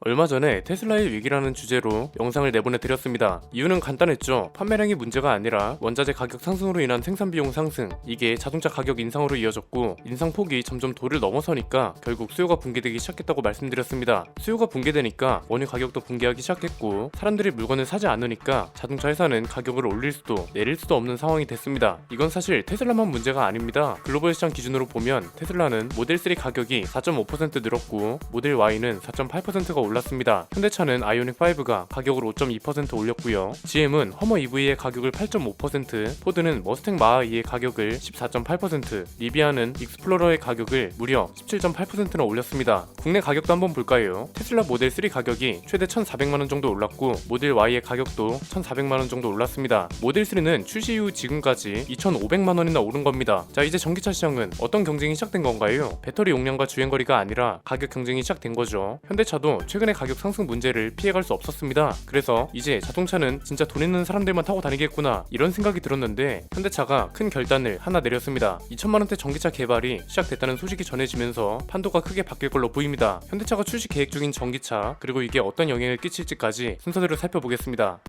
얼마 전에 테슬라의 위기라는 주제로 영상을 내보내드렸습니다. 이유는 간단했죠. 판매량이 문제가 아니라 원자재 가격 상승으로 인한 생산 비용 상승, 이게 자동차 가격 인상으로 이어졌고 인상폭이 점점 도를 넘어서니까 결국 수요가 붕괴되기 시작했다고 말씀드렸습니다. 수요가 붕괴되니까 원유 가격도 붕괴하기 시작했고 사람들이 물건을 사지 않으니까 자동차 회사는 가격을 올릴 수도 내릴 수도 없는 상황이 됐습니다. 이건 사실 테슬라만 문제가 아닙니다. 글로벌 시장 기준으로 보면 테슬라는 모델 3 가격이 4.5% 늘었고 모델 Y는 4.8%가 올랐습니다. 현대차는 아이오닉5가 가격을 5.2% 올렸고요. GM은 허머 EV의 가격을 8.5%, 포드는 머스탱 마하2의 가격을 14.8%, 리비아는 익스플로러의 가격을 무려 17.8%나 올렸습니다. 국내 가격도 한번 볼까요? 테슬라 모델 3 가격이 최대 1,400만원 정도 올랐고 모델 Y의 가격도 1,400만원 정도 올랐습니다. 모델 3는 출시 이후 지금까지 2,500만원이나 오른 겁니다. 자, 이제 전기차 시장은 어떤 경쟁이 시작된 건가요? 배터리 용량과 주행거리가 아니라 가격 경쟁이 시작된 거죠. 현대차도 최근에 가격 상승 문제를 피해갈 수 없었습니다. 그래서 이제 자동차는 진짜 돈 있는 사람들만 타고 다니겠구나 이런 생각이 들었는데 현대차가 큰 결단을 하나 내렸습니다. 2천만원대 전기차 개발이 시작됐다는 소식이 전해지면서 판도가 크게 바뀔 걸로 보입니다. 현대차가 출시 계획 중인 전기차, 그리고 이게 어떤 영향을 끼칠지까지 순서대로 살펴보겠습니다.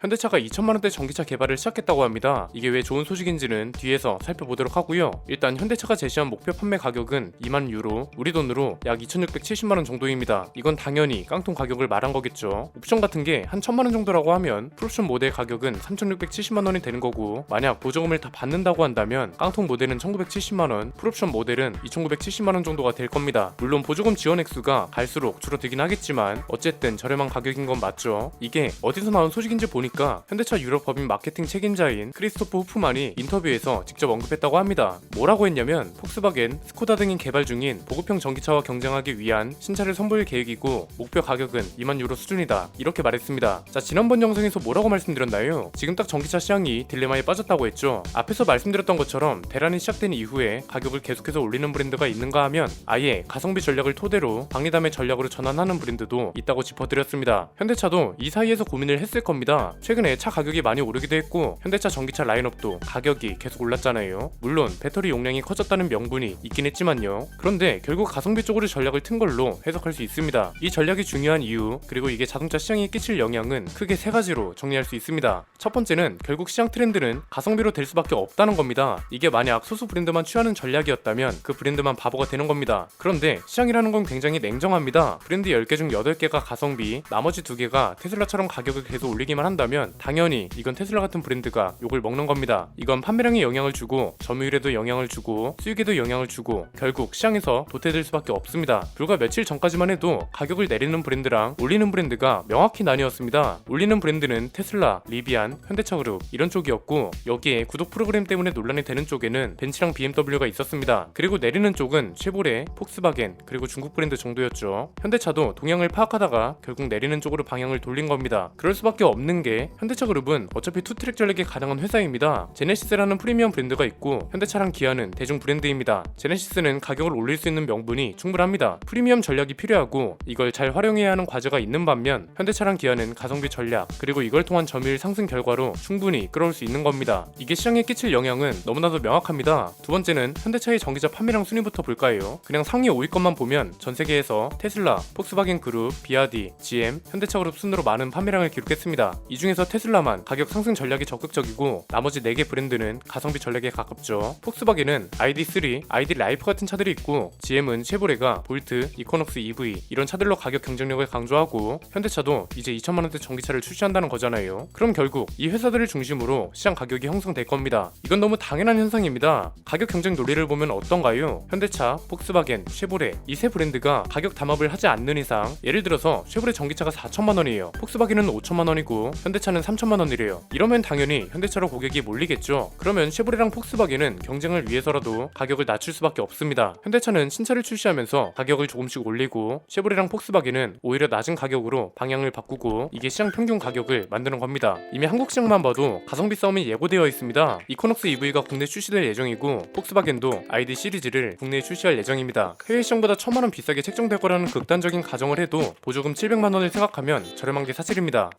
현대차가 2천만원대 전기차 개발을 시작했다고 합니다. 이게 왜 좋은 소식인지는 뒤에서 살펴보도록 하고요. 일단 현대차가 제시한 목표 판매 가격은 2만 유로, 우리 돈으로 약 2,670만원 정도입니다. 이건 당연히 깡통 가격을 말한 거겠죠. 옵션 같은 게 한 1,000만원 정도라고 하면 풀옵션 모델 가격은 3,670만원이 되는 거고, 만약 보조금을 다 받는다고 한다면 깡통 모델은 1,970만원, 풀옵션 모델은 2,970만원 정도가 될 겁니다. 물론 보조금 지원 액수가 갈수록 줄어들긴 하겠지만 어쨌든 저렴한 가격인 건 맞죠. 이게 어디서 나온 소식인지 보니까 현대차 유럽 법인 마케팅 책임자인 크리스토프 후프만이 인터뷰에서 직접 언급했다고 합니다. 뭐라고 했냐면 폭스바겐, 스코다 등이 개발 중인 보급형 전기차와 경쟁하기 위한 신차를 선보일 계획이고 목표 가격은 2만 유로 수준이다, 이렇게 말했습니다. 자, 지난번 영상에서 뭐라고 말씀드렸나요? 지금 딱 전기차 시장이 딜레마에 빠졌다고 했죠. 앞에서 말씀드렸던 것처럼 대란이 시작된 이후에 가격을 계속해서 올리는 브랜드가 있는가 하면 아예 가성비 전략을 토대로 방리담의 전략으로 전환하는 브랜드도 있다고 짚어드렸습니다. 현대차도 이 사이에서 고민을 했을 겁니다. 최근에 차 가격이 많이 오르기도 했고 현대차 전기차 라인업도 가격이 계속 올랐잖아요. 물론 배터리 용량이 커졌다는 명분이 있긴 했지만요. 그런데 결국 가성비 쪽으로 전략을 튼 걸로 해석할 수 있습니다. 이 전략이 중요한 이유, 그리고 이게 자동차 시장에 끼칠 영향은 크게 세 가지로 정리할 수 있습니다. 첫 번째는 결국 시장 트렌드는 가성비로 될 수밖에 없다는 겁니다. 이게 만약 소수 브랜드만 취하는 전략이었다면 그 브랜드만 바보가 되는 겁니다. 그런데 시장이라는 건 굉장히 냉정합니다. 브랜드 10개 중 8개가 가성비, 나머지 2개가 테슬라처럼 가격을 계속 올리기만 한다면 당연히 이건 테슬라 같은 브랜드가 욕을 먹는 겁니다. 이건 판매량에 영향을 주고 점유율에도 영향을 주고 수익에도 영향을 주고 결국 시장에서 도태될 수밖에 없습니다. 불과 며칠 전까지만 해도 가격을 내리는 브랜드랑 올리는 브랜드가 명확히 나뉘었습니다. 올리는 브랜드는 테슬라, 리비안, 현대차그룹 이런 쪽이었고, 여기에 구독 프로그램 때문에 논란이 되는 쪽에는 벤츠랑 BMW가 있었습니다. 그리고 내리는 쪽은 쉐보레, 폭스바겐, 그리고 중국 브랜드 정도였죠. 현대차도 동향을 파악하다가 결국 내리는 쪽으로 방향을 돌린 겁니다. 그럴 수밖에 없는 게 현대차 그룹은 어차피 투트랙 전략이 가능한 회사입니다. 제네시스라는 프리미엄 브랜드가 있고 현대차랑 기아는 대중 브랜드입니다. 제네시스는 가격을 올릴 수 있는 명분이 충분합니다. 프리미엄 전략이 필요하고 이걸 잘 활용해야 하는 과제가 있는 반면 현대차랑 기아는 가성비 전략, 그리고 이걸 통한 점유율 상승 결과로 충분히 끌어올 수 있는 겁니다. 이게 시장에 끼칠 영향은 너무나도 명확합니다. 두 번째는 현대차의 전기차 판매량 순위부터 볼까요? 그냥 상위 5위권만 보면 전 세계에서 테슬라, 폭스바겐 그룹, 비아디, GM, 현대차 그룹 순으로 많은 판매량을 기록했습니다. 이 중에서 테슬라만 가격 상승 전략이 적극적이고 나머지 4개 브랜드는 가성비 전략에 가깝죠. 폭스바겐은 ID3, ID 라이프 같은 차들이 있고 GM은 쉐보레가 볼트, 이코녹스 EV 이런 차들로 가격 경쟁력을 강조하고 현대차도 이제 2천만원대 전기차를 출시한다는 거잖아요. 그럼 결국 이 회사들을 중심으로 시장 가격이 형성될 겁니다. 이건 너무 당연한 현상입니다. 가격 경쟁 논리를 보면 어떤가요? 현대차, 폭스바겐, 쉐보레 이 세 브랜드가 가격 담합을 하지 않는 이상, 예를 들어서 쉐보레 전기차가 4천만원이에요. 폭스바겐은 5천만원이고 현대차는 3천만원이래요. 이러면 당연히 현대차로 고객이 몰리겠죠. 그러면 쉐보레랑 폭스바겐은 경쟁을 위해서라도 가격을 낮출 수밖에 없습니다. 현대차는 신차를 출시하면서 가격을 조금씩 올리고 쉐보레랑 폭스바겐은 오히려 낮은 가격으로 방향을 바꾸고 이게 시장 평균 가격을 만드는 겁니다. 이미 한국 시장만 봐도 가성비 싸움이 예고되어 있습니다. 이코녹스 EV가 국내 출시될 예정이고 폭스바겐도 ID 시리즈를 국내에 출시할 예정입니다. 해외 시장보다 1,000만원 비싸게 책정될 거라는 극단적인 가정을 해도 보조금 700만원을 생각하면 저렴한 게 사실입니다.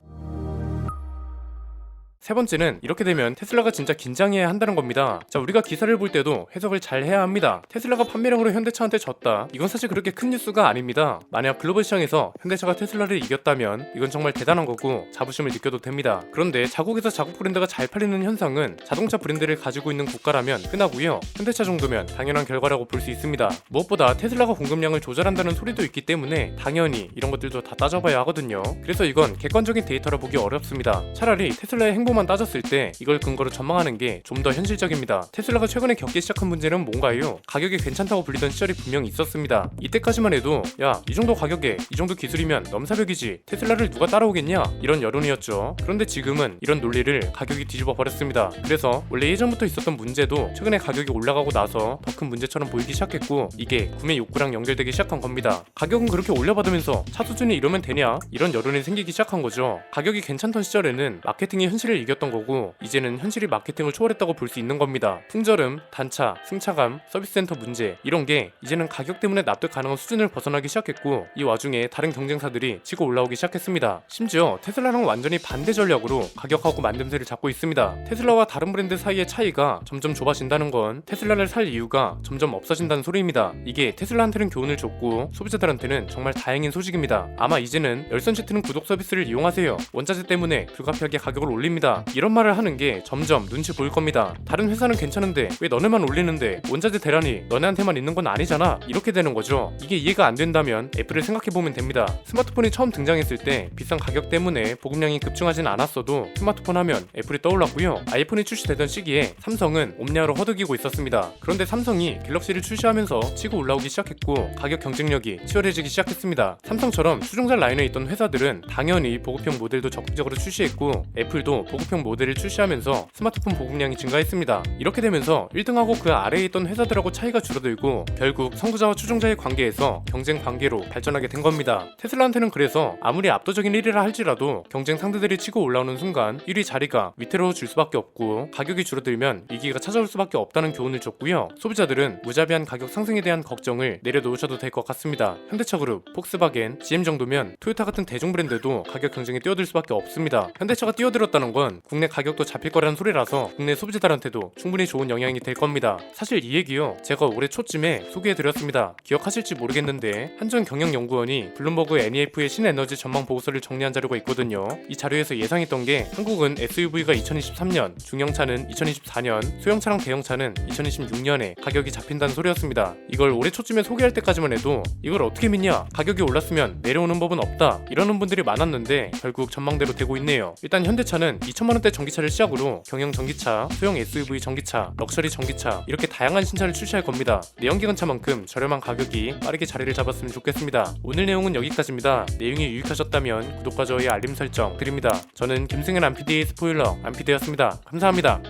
세 번째는 이렇게 되면 테슬라가 진짜 긴장해야 한다는 겁니다. 자, 우리가 기사를 볼 때도 해석을 잘 해야 합니다. 테슬라가 판매량으로 현대차한테 졌다. 이건 사실 그렇게 큰 뉴스가 아닙니다. 만약 글로벌 시장에서 현대차가 테슬라를 이겼다면 이건 정말 대단한 거고 자부심을 느껴도 됩니다. 그런데 자국에서 자국 브랜드가 잘 팔리는 현상은 자동차 브랜드를 가지고 있는 국가라면 흔하고요. 현대차 정도면 당연한 결과라고 볼 수 있습니다. 무엇보다 테슬라가 공급량을 조절한다는 소리도 있기 때문에 당연히 이런 것들도 다 따져봐야 하거든요. 그래서 이건 객관적인 데이터라 보기 어렵습니다. 차라리 테슬라의 행보만 따졌을 때 이걸 근거로 전망하는 게 좀 더 현실적입니다. 테슬라가 최근에 겪기 시작한 문제는 뭔가요? 가격이 괜찮다고 불리던 시절이 분명히 있었습니다. 이때까지만 해도 야, 이 정도 가격에 이 정도 기술이면 넘사벽이지, 테슬라를 누가 따라오겠냐, 이런 여론이었죠. 그런데 지금은 이런 논리를 가격이 뒤집어 버렸습니다. 그래서 원래 예전부터 있었던 문제도 최근에 가격이 올라가고 나서 더 큰 문제처럼 보이기 시작했고, 이게 구매 욕구랑 연결되기 시작한 겁니다. 가격은 그렇게 올려받으면서 차 수준이 이러면 되냐, 이런 여론이 생기기 시작한 거죠. 가격이 괜찮던 시절에는 마케팅이 현실을 이겼던 거고, 이제는 현실이 마케팅을 초월했다고 볼 수 있는 겁니다. 풍절음, 단차, 승차감, 서비스 센터 문제, 이런 게 이제는 가격 때문에 납득 가능한 수준을 벗어나기 시작했고, 이 와중에 다른 경쟁사들이 치고 올라오기 시작했습니다. 심지어 테슬라랑 완전히 반대 전략으로 가격하고 만듦새를 잡고 있습니다. 테슬라와 다른 브랜드 사이의 차이가 점점 좁아진다는 건 테슬라를 살 이유가 점점 없어진다는 소리입니다. 이게 테슬라한테는 교훈을 줬고 소비자들한테는 정말 다행인 소식입니다. 아마 이제는 열선 시트는 구독 서비스를 이용하세요, 원자재 때문에 불가피하게 가격을 올립니다, 이런 말을 하는 게 점점 눈치 보일 겁니다. 다른 회사는 괜찮은데 왜 너네만 올리는데, 원자재 대란이 너네한테만 있는 건 아니잖아, 이렇게 되는 거죠. 이게 이해가 안 된다면 애플을 생각해보면 됩니다. 스마트폰이 처음 등장했을 때 비싼 가격 때문에 보급량이 급증하진 않았어도 스마트폰 하면 애플이 떠올랐고요. 아이폰이 출시되던 시기에 삼성은 옴니아로 허덕이고 있었습니다. 그런데 삼성이 갤럭시를 출시하면서 치고 올라오기 시작했고 가격 경쟁력이 치열해지기 시작했습니다. 삼성처럼 수종자 라인에 있던 회사들은 당연히 보급형 모델도 적극적으로 출시했고, 애플도 보급형 모델을 출시하면서 스마트폰 보급량이 증가했습니다. 이렇게 되면서 1등하고 그 아래에 있던 회사들하고 차이가 줄어들고 결국 선구자와 추종자의 관계에서 경쟁 관계로 발전하게 된 겁니다. 테슬라한테는 그래서 아무리 압도적인 1위라 할지라도 경쟁 상대들이 치고 올라오는 순간 1위 자리가 위태로워질 수밖에 없고, 가격이 줄어들면 위기가 찾아올 수밖에 없다는 교훈을 줬고요. 소비자들은 무자비한 가격 상승에 대한 걱정을 내려놓으셔도 될 것 같습니다. 현대차그룹, 폭스바겐, GM 정도면 토요타 같은 대중 브랜드도 가격 경쟁에 뛰어들 수밖에 없습니다. 현대차가 뛰어들었다는 건 국내 가격도 잡힐 거라는 소리라서 국내 소비자들한테도 충분히 좋은 영향이 될 겁니다. 사실 이 얘기요, 제가 올해 초쯤에 소개해드렸습니다. 기억하실지 모르겠는데 한전 경영연구원이 블룸버그 NEF의 신에너지 전망 보고서를 정리한 자료가 있거든요. 이 자료에서 예상했던 게 한국은 SUV가 2023년, 중형차는 2024년, 소형차랑 대형차는 2026년에 가격이 잡힌다는 소리였습니다. 이걸 올해 초쯤에 소개할 때까지만 해도 이걸 어떻게 믿냐, 가격이 올랐으면 내려오는 법은 없다, 이러는 분들이 많았는데 결국 전망대로 되고 있네요. 일단 현대차는 2천만원대 전기차를 시작으로 경영 전기차, 소형 SUV 전기차, 럭셔리 전기차, 이렇게 다양한 신차를 출시할 겁니다. 내연기관차만큼 저렴한 가격이 빠르게 자리를 잡았으면 좋겠습니다. 오늘 내용은 여기까지입니다. 내용이 유익하셨다면 구독과 좋아요, 알림 설정 드립니다. 저는 김승현 안PD의 스포일러 안PD였습니다. 감사합니다.